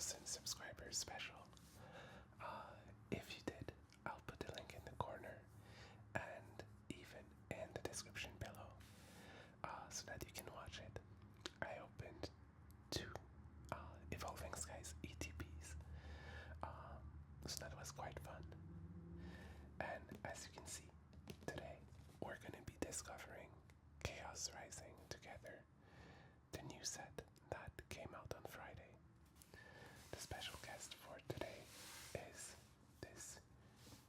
1,000 subscribers special. If you did, I'll put the link in the corner and even in the description below so that you can watch it. I opened 2 Evolving Skies ETBs, so that was quite fun. And as you can see, today we're going to be discovering Chaos Rising together, the new set that came out on Friday. The special guest for today is this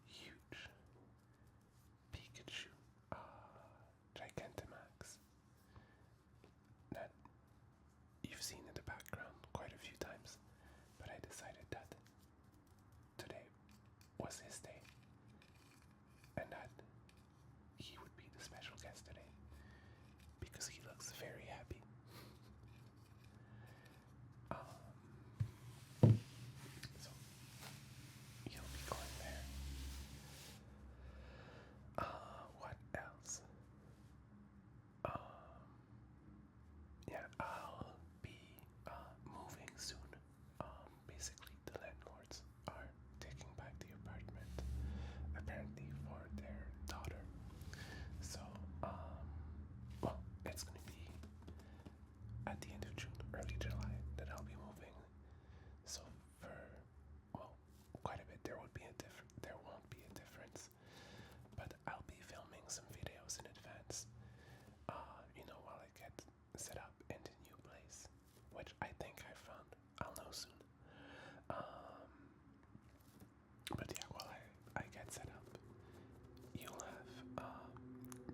huge Pikachu Gigantamax that you've seen in the background quite a few times, but I decided that today was his day and that he would be the special guest today because he looks very happy. So he'll be going there. What else? Yeah, I'll be moving soon. Basically, the landlords are taking back the apartment, apparently for their daughter. So, well, it's gonna be at the end of June, early July, that I'll be moving. So for, well, quite a bit, there won't be a difference, but I'll be filming some videos in advance, while I get set up in the new place, which I think I found. I'll know soon. But yeah, while I get set up, you'll have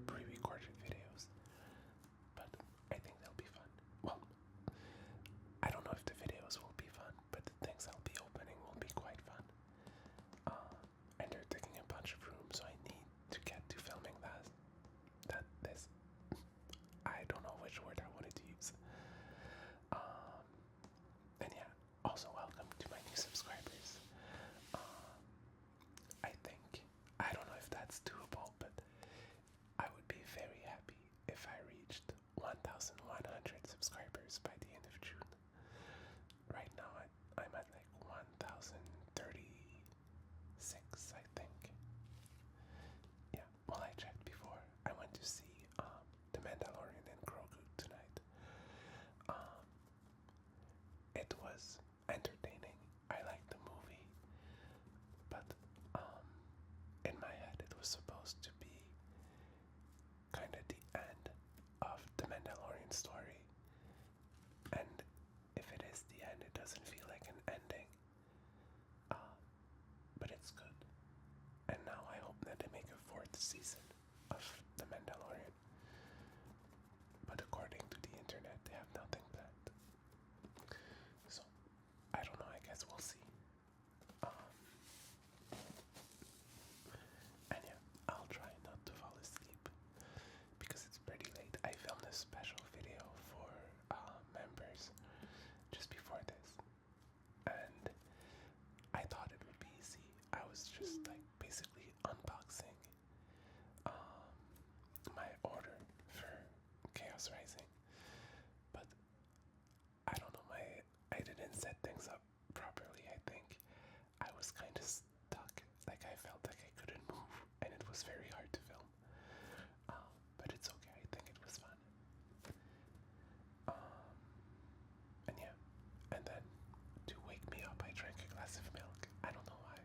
pre-recorded videos, but I think they'll be fun. Well, I don't know if the videos will be fun, but the things I'll be opening will be quite fun. And they're taking a bunch of room, so I need to get to filming this. I don't know which word I wanted to use. And yeah, also welcome to my new subscribers. I don't know if that's doable, but I would be very happy if I reached 1,100 subscribers by the end of June. Right now, I'm at like 1,036, I think. Yeah, well, I checked before. I went to see The Mandalorian and Grogu tonight. It was entertaining. I liked the movie, but in my head, it was supposed to be kind of the end of the Mandalorian story. And if it is the end, it doesn't feel like an ending. But it's good. And now I hope that they make a 4th season of The Mandalorian. But according to the internet, they have nothing planned. So, I don't know, I guess we'll see. And yeah, I'll try not to fall asleep because it's pretty late. I filmed a special video for members just before this, and I thought it would be easy. I was just like basically unboxing my order for Chaos Rising, but I don't know, I didn't set things up properly. I think I was kind of stuck, like I felt like I couldn't move and it was very hard to film. But it's okay, I think it was fun. And yeah, and then to wake me up I drank a glass of milk. I don't know why,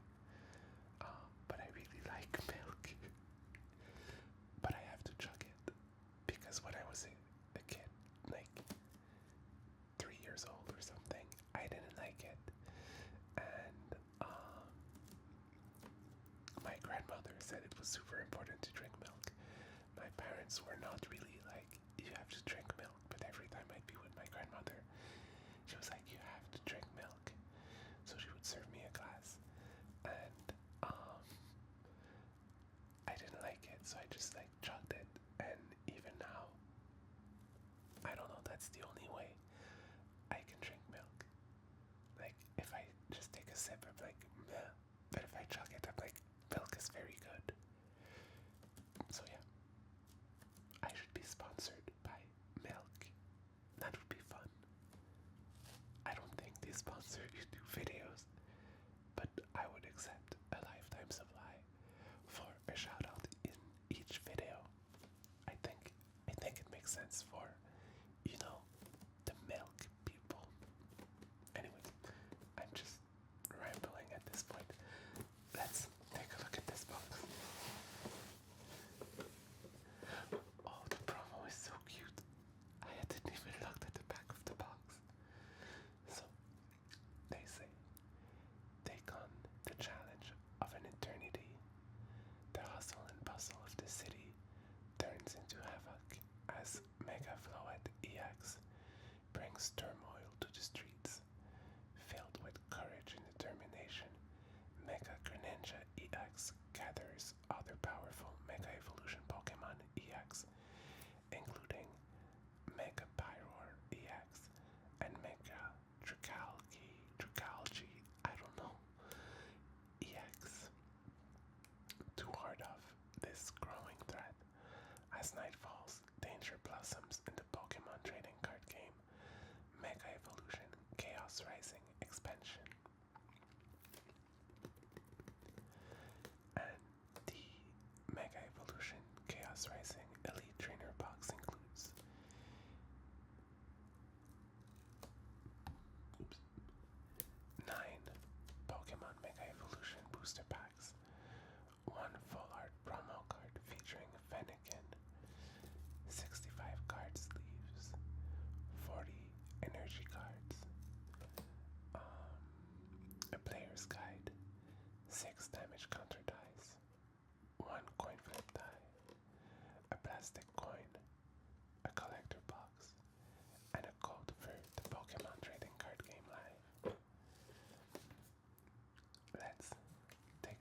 but I really like milk. But I have to chug it because when I was a kid, like 3 years old or something, I didn't like it. And my grandmother said it was super important to drink milk. My parents were not really like, you have to drink milk, but every time I'd be with my grandmother, she was like, you have to drink milk. So she would serve me a glass, and I didn't like it, so I just like chugged it. And even now, I don't know, that's the only way I can drink milk. Like, if I just take a sip, I'm like, meh. But if I chug it, I'm like, milk is very good. So yeah, I should be sponsored by milk. That would be fun. I don't think they sponsor YouTube accept a lifetime supply for a shout out in each video. I think it makes sense for, you know, the milk people. Anyways, I'm just rambling at this point. Let's take a look at this box. Oh, the promo is so cute. I hadn't even looked at the back of the box. So, they say, take on the challenge of an eternity. The hustle and bustle of the city turns into havoc as Mega Floet EX brings turmoil to the streets. Filled with courage and determination, Mega Greninja EX gathers other powerful Mega Evolution Pokemon EX, including Mega Pyroar EX and Mega Dracalgy, I don't know, EX, to ward off this growing threat. As night falls, danger blossoms in the Pokemon trading card game Mega Evolution Chaos Rising expansion. And the Mega Evolution Chaos Rising Elite Trainer box includes 9 Pokemon Mega Evolution booster packs, 1 full art promo card featuring Fennekin, 65 card sleeves, 40 energy cards, a player's guide, 6 damage counter dice, 1 coin flip die, a plastic coin, a collector box, and a code for the Pokemon trading card game live. Let's take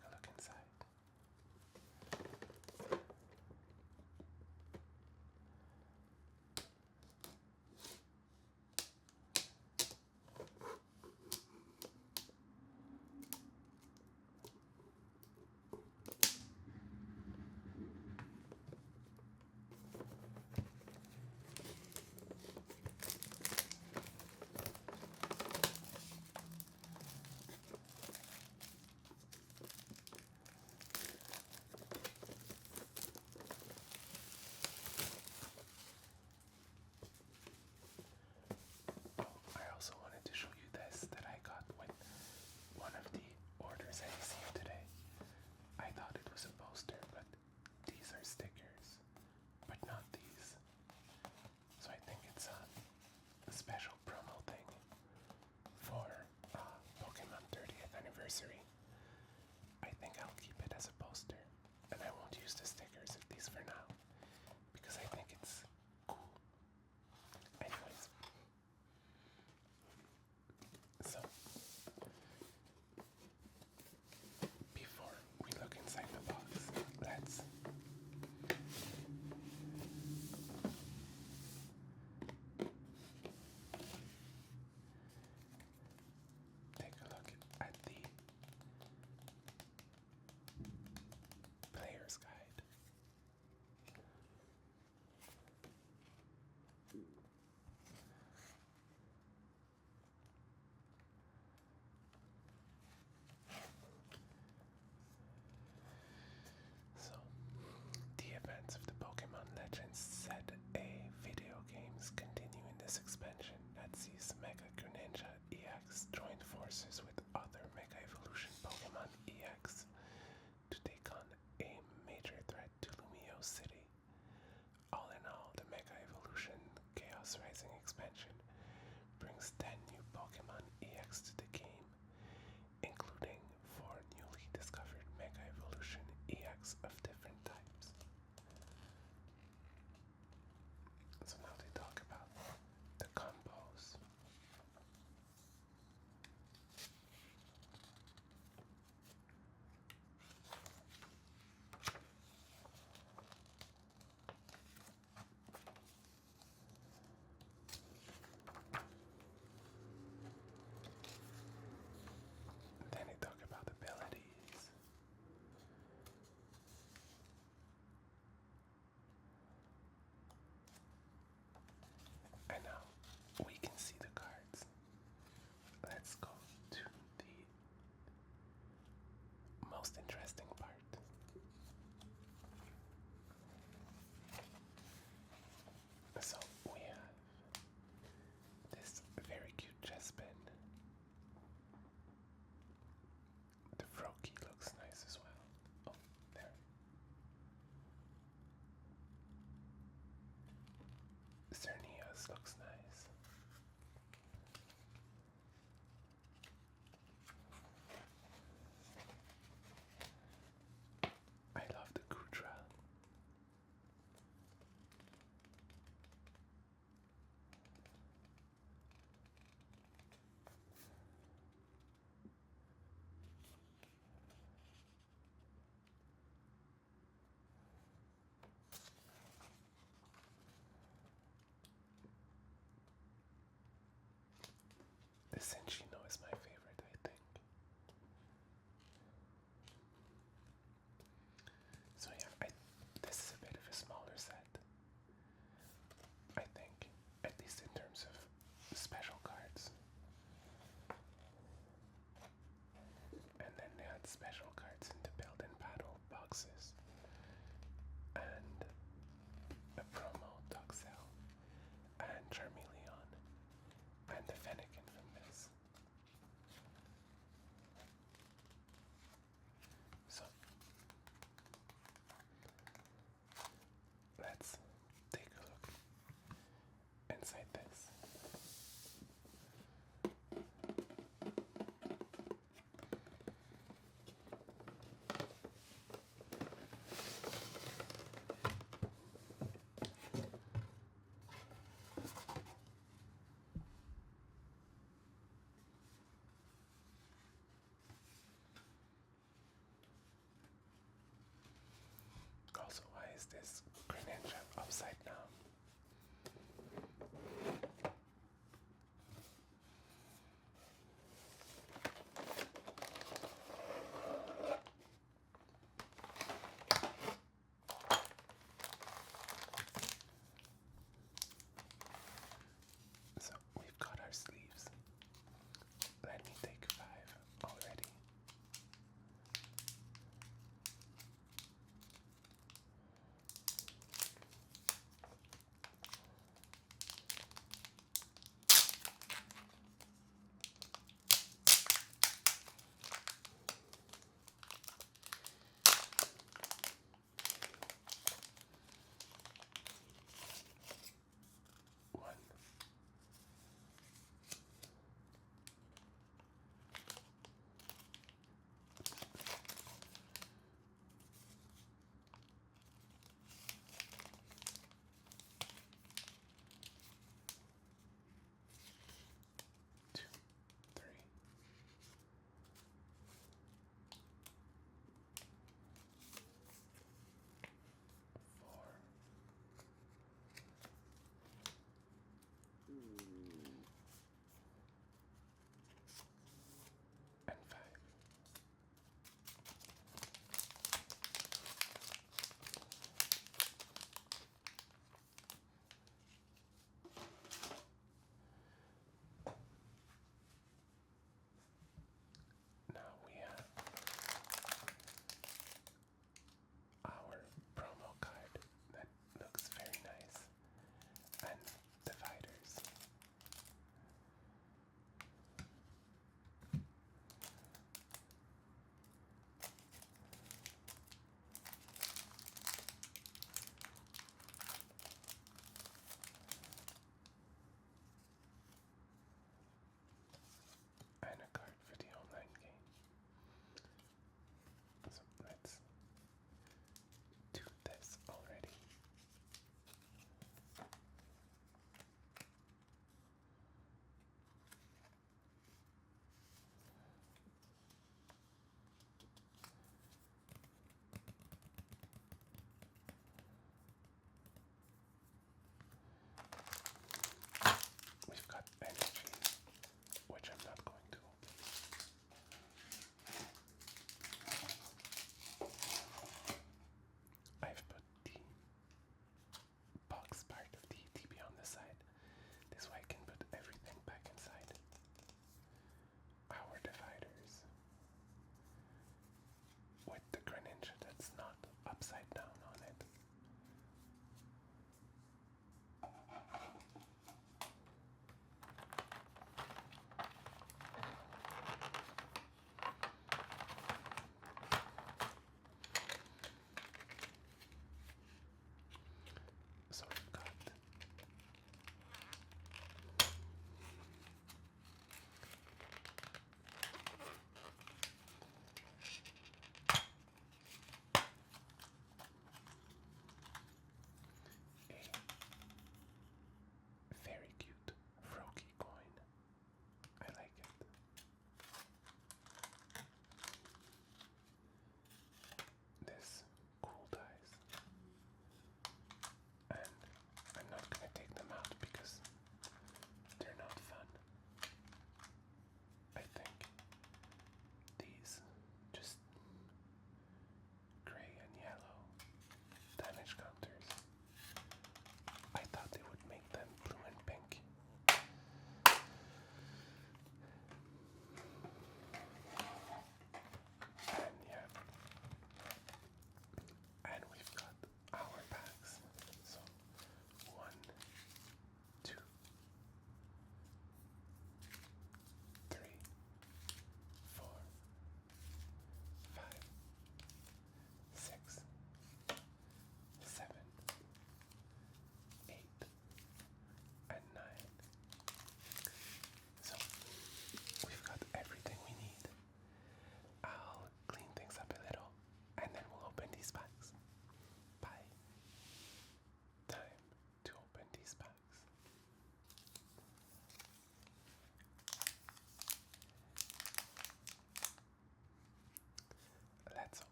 This looks nice. I love the Kudra. The Cinchino is my favorite, I think. So yeah, this is a bit of a smaller set, I think, at least in terms of special cards. And then they had special cards in the build and battle boxes. And a promo Toxel and Charmeleon and the Fennekin from this. So let's take a look inside this. Also, why is this Greninja upside down? So we've got our sleeves. Let me take 5 already.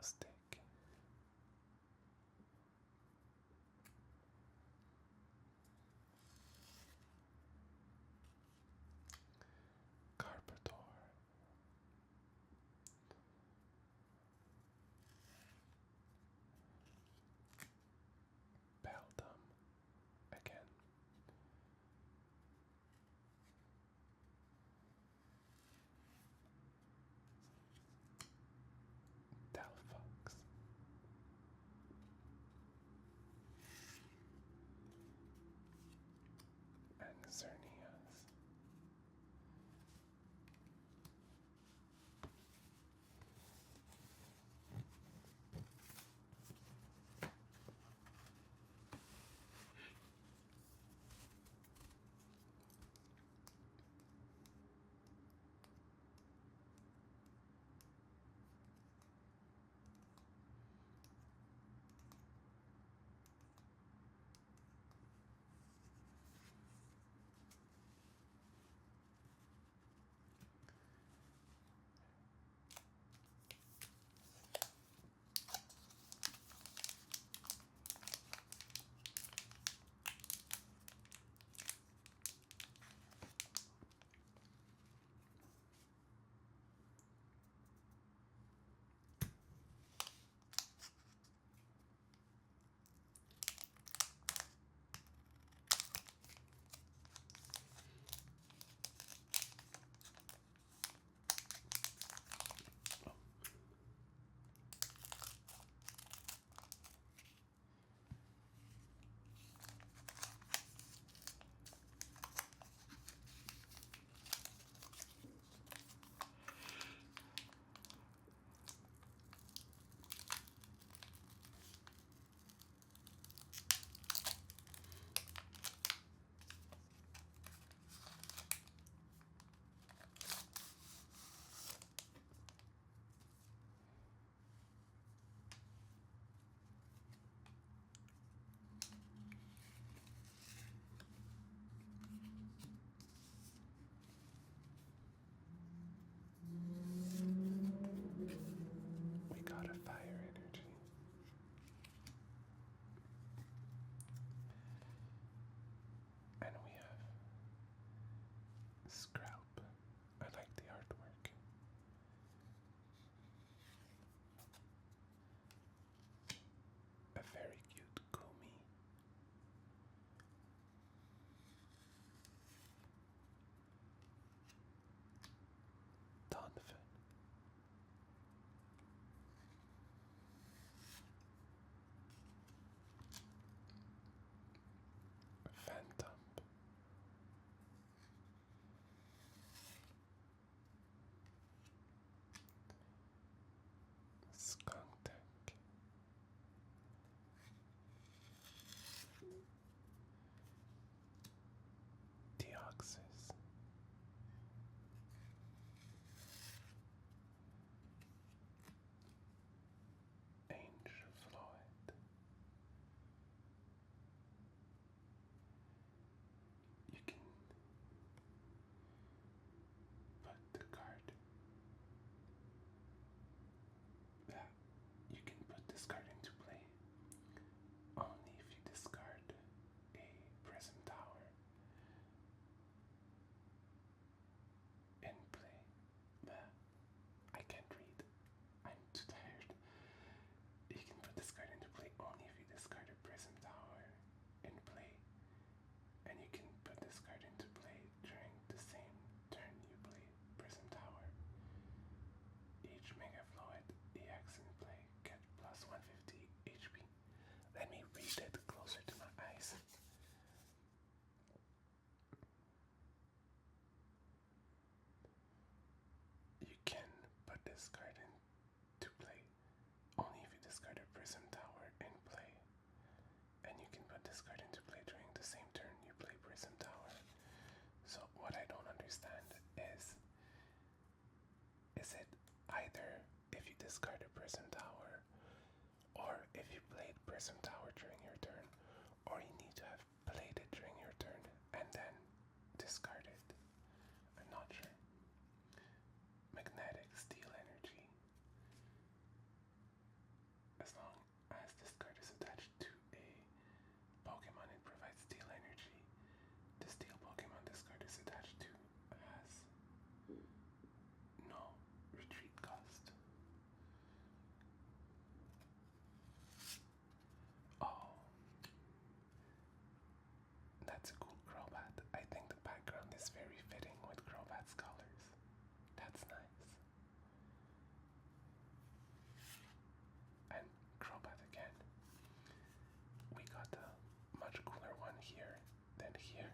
stick. Carpador. Beldum again. Delphox. And Xerneas. We got a fire energy. And we have Scrap. I like the artwork. A very cute Gumi. Donovan. Phantom. Skunktank. Deoxys. Angel Floyd. You can put the card that you can put this card into play only if you discard a Prism Tower in play. That I can't read. I'm too tired. You can put this card into play only if you discard a Prism Tower in play. And you can put this card into play during the same turn you play Prism Tower. Each Mega Floyd EX in play get plus 150 HP. Let me read it closer to my eyes. You can put this card into play only if you discard a Prism Tower in play. And you can put this card into play during the same turn you play Prism Tower. So what I don't understand is it either if you discard a Prism Tower, or if you played Prism Tower during your turn, or you need to have played it during your turn and then discard it. I'm not sure. Magnetic Steel Energy. is attached to has no retreat cost. Oh, that's a cool Crobat. I think the background is very fitting with Crobat's colors. That's nice. And Crobat again. We got a much cooler one here than here.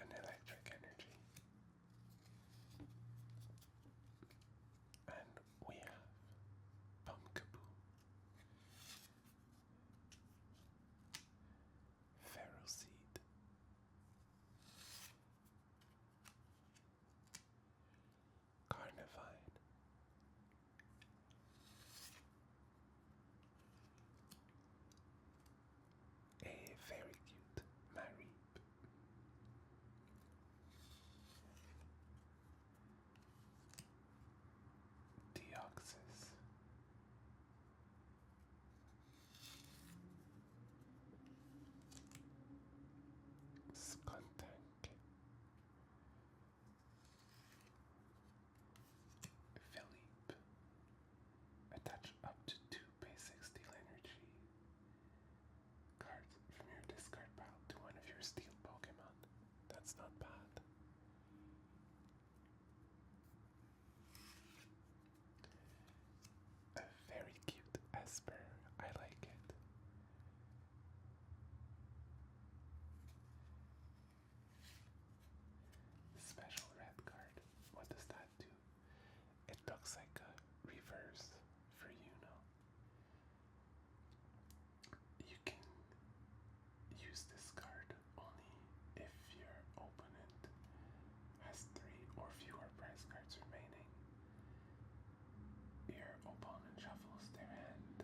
An electric energy. And we have Pumpkaboo, Ferroseed, Carnivine, a very cute Mareep, Deoxys, Skuntank, Philippe. Attach up to 2 basic steel energy cards from your discard pile to one of your steel Pokemon. That's not bad. A very cute Esper. I like it. Special red card. What does that do? It looks like a reverse for Yuno. You can use this card only if your opponent has 3 or fewer prize cards remaining. Your opponent shuffles their hand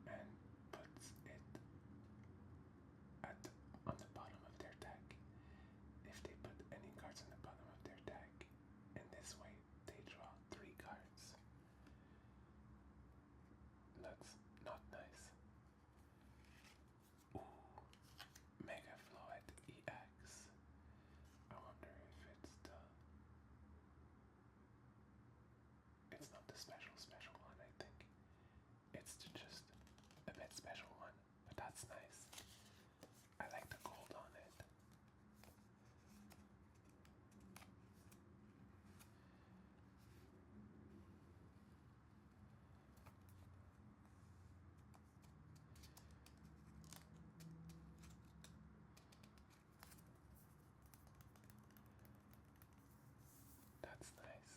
and puts it on the bottom of their deck. If they put any cards on the bottom of their deck, in this way they draw 3 cards. That's not nice. Ooh, Mega Flood EX. I wonder if it's the... It's not the special one, I think. It's just a bit special one, but that's nice. I like the gold on it. That's nice.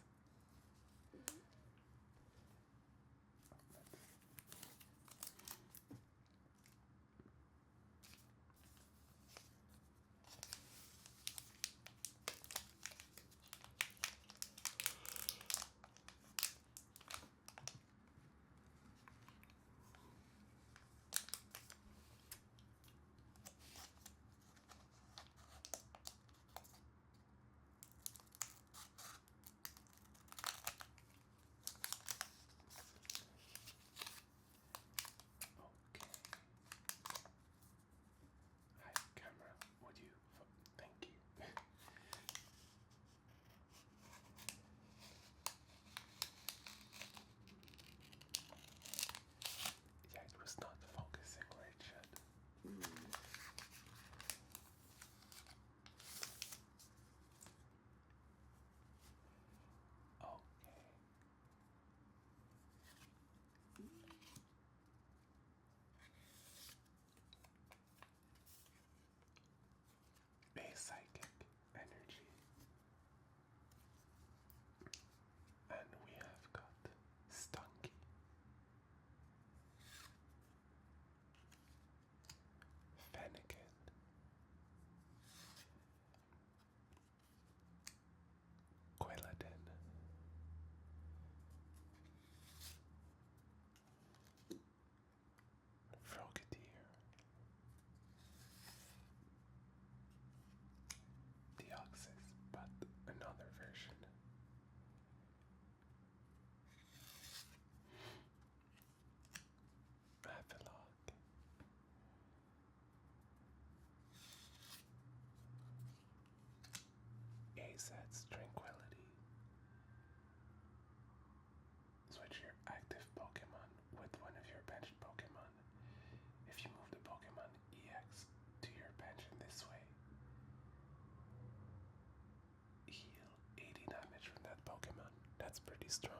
That's pretty strong.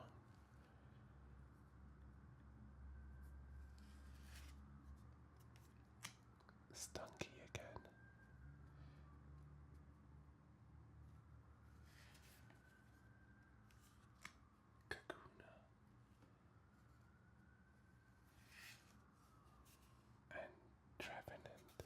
Stunky again. Kakuna. And Trevenant.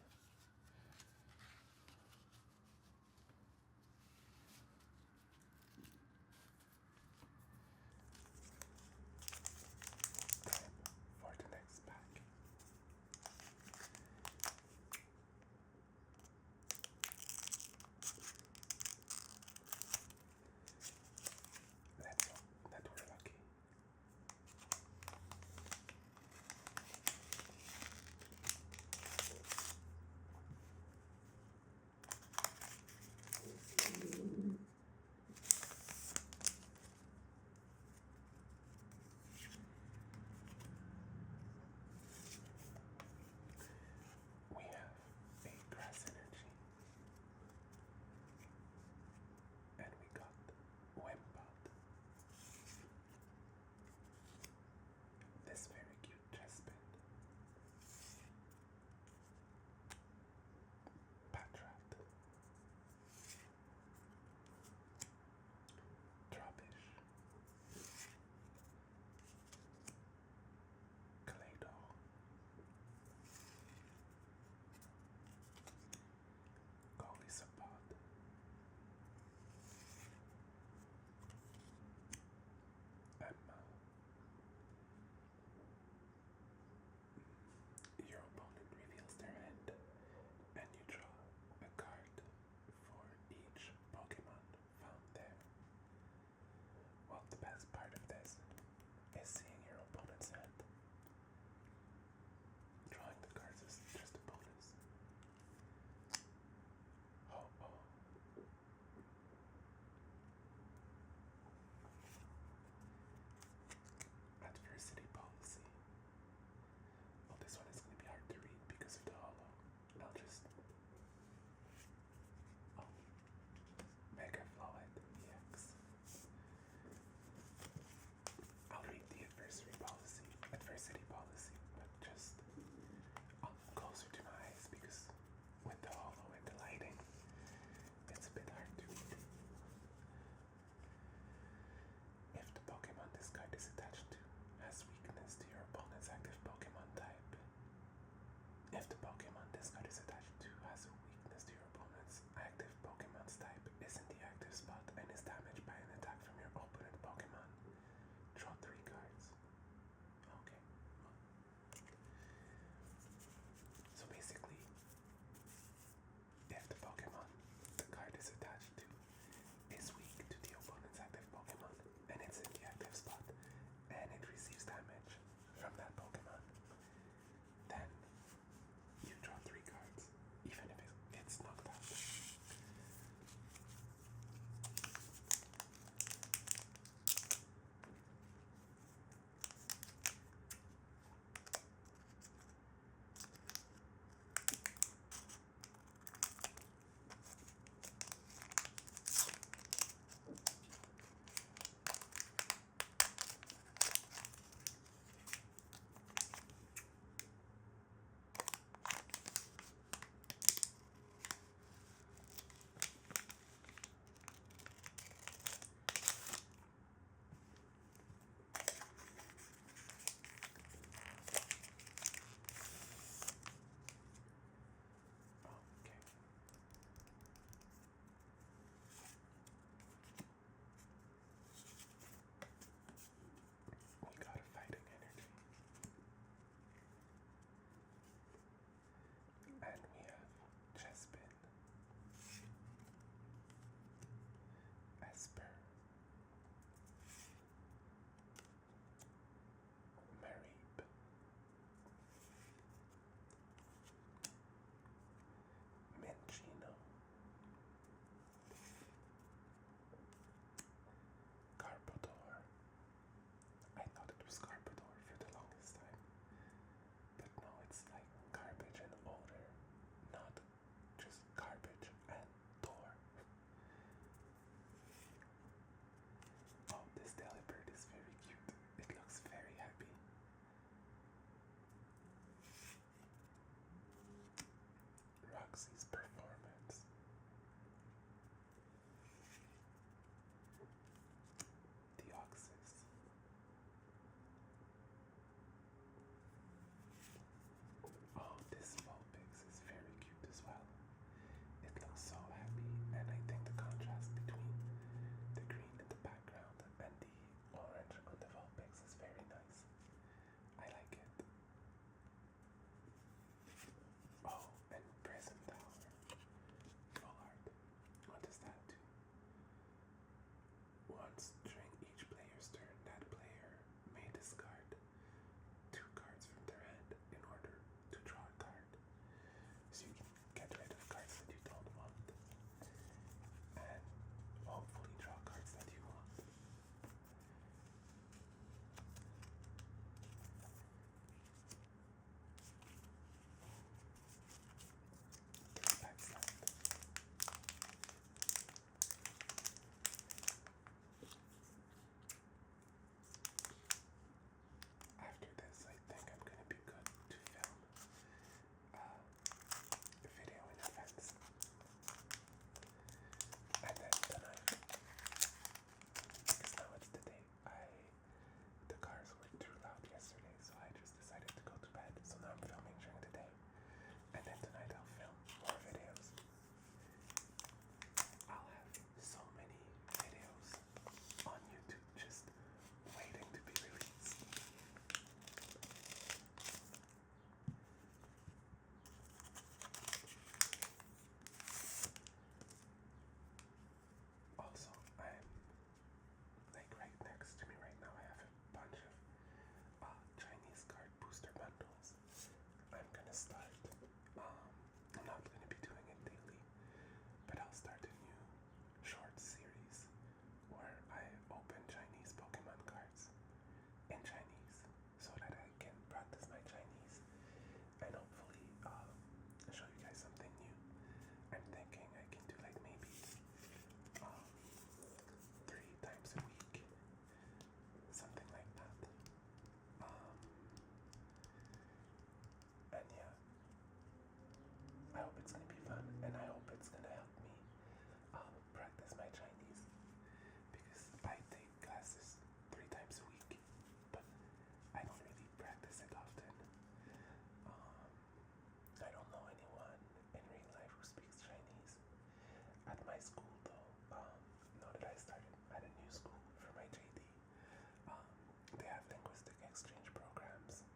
once during each player's turn, that player may discard 2 cards from their hand in order to draw a card. So you can get rid of cards that you don't want and hopefully draw cards that you want. That's that. After this, I think I'm gonna be good to film a video in advance. And then tonight, because now it's the day, the cars were too loud yesterday, so I just decided to go to bed. So now I'm filming during the day. And then tonight I'll film more videos. I'll have so many videos on YouTube just waiting to be released. Also, I'm like right next to me right now, I have a bunch of Chinese card booster bundles. I'm gonna start. I'm not gonna be doing it daily, but I'll start a new short series where I open Chinese Pokemon cards in Chinese so that I can practice my Chinese and hopefully show you guys something new. I'm thinking I can do like maybe 3 times a week, something like that. And yeah, I hope it's gonna be fun, and I hope it's gonna help me practice my Chinese, because I take classes 3 times a week, but I don't really practice it often. I don't know anyone in real life who speaks Chinese. At my school though, now that I started at a new school for my JD, they have linguistic exchange programs.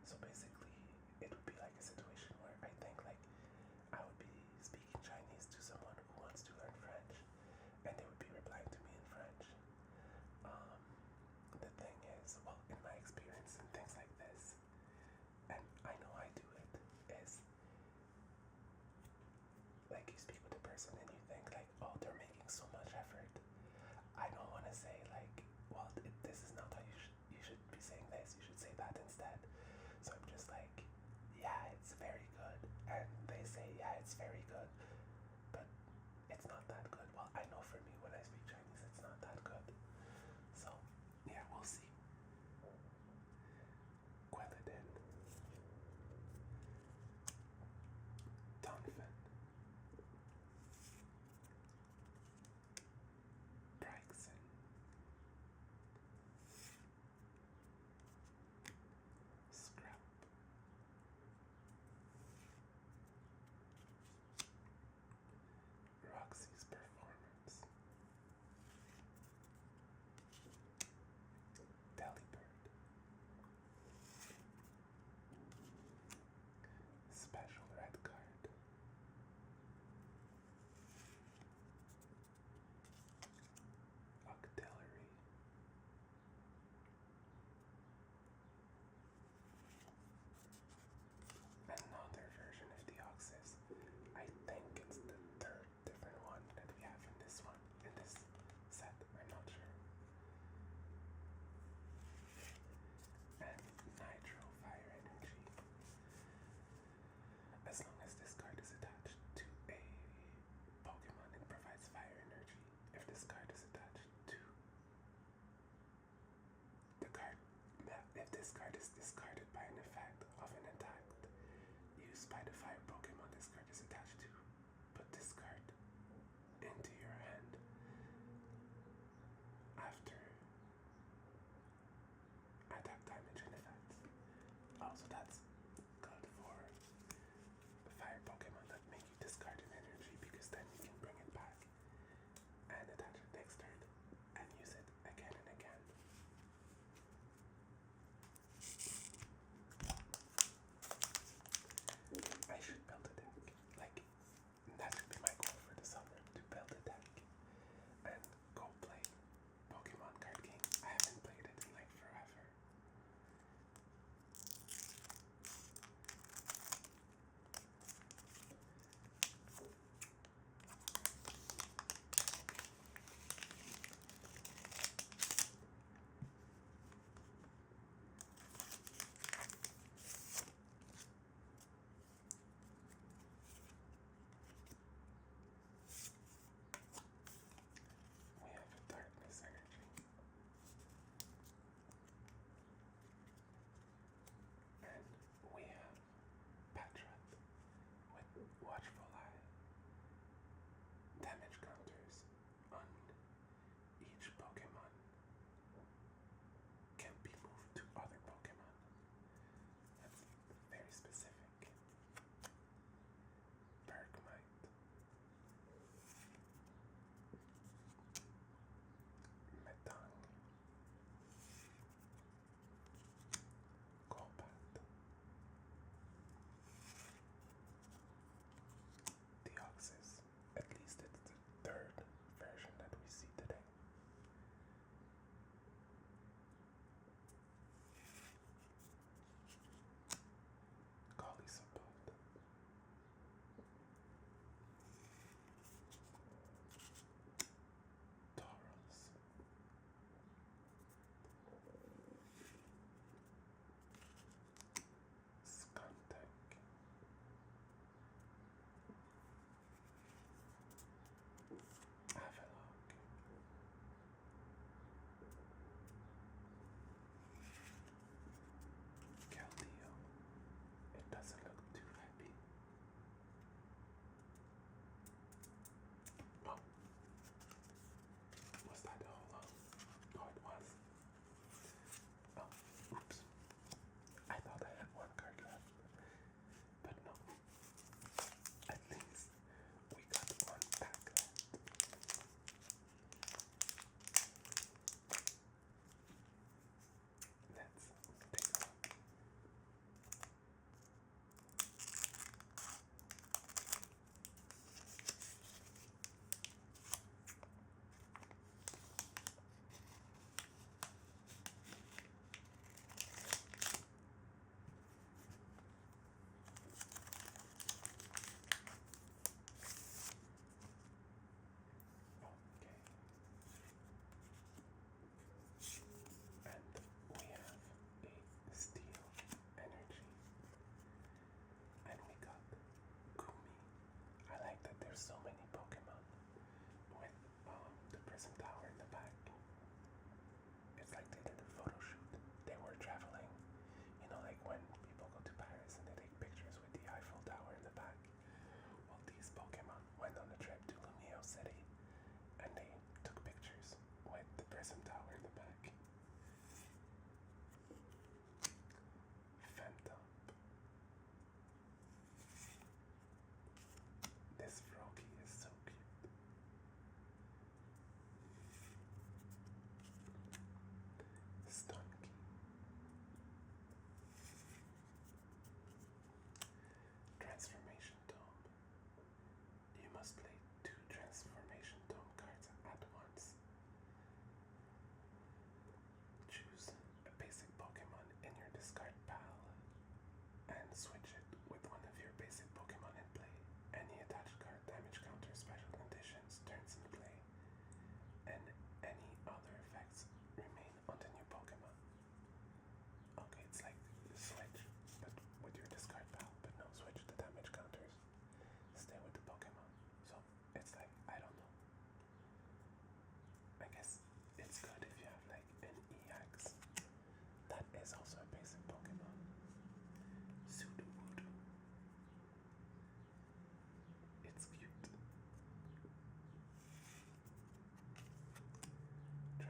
So basically, it would be like a situation where I think like I would be speaking Chinese to someone who wants to learn French, and they would be replying to me in French. The thing is, well, in my experience and things like this, and I know I do it, is like you speak with a person and you think like, oh, they're making so much effort. I don't want to say like, well, this is not how you should be saying this. You should say that instead. So I'm just like, yeah, it's very good, and they say, yeah, it's very good, but it's not that good. Well, I know for me when I speak Chinese, it's not that good. So yeah, we'll see. Quelladin, Donphan, Braixen, Scrap, Roxy's Performance, Delibird, Special Red Card, Octillery, another version of Deoxys. I think it's the 3rd different one that we have in this set. I'm not sure. And Nitro Fire Energy. As long as this card is attached to a Pokemon, it provides fire energy. If this card is attached to the card, if this card is discarded by an effect of an attack used by the fire Pokemon this card is attached to, put this card into your hand after attack damage and effects. Also, that's good for fire Pokemon that make you discard an energy, because then you can bring it back and attach it next turn and use it again and again. I should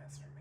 has for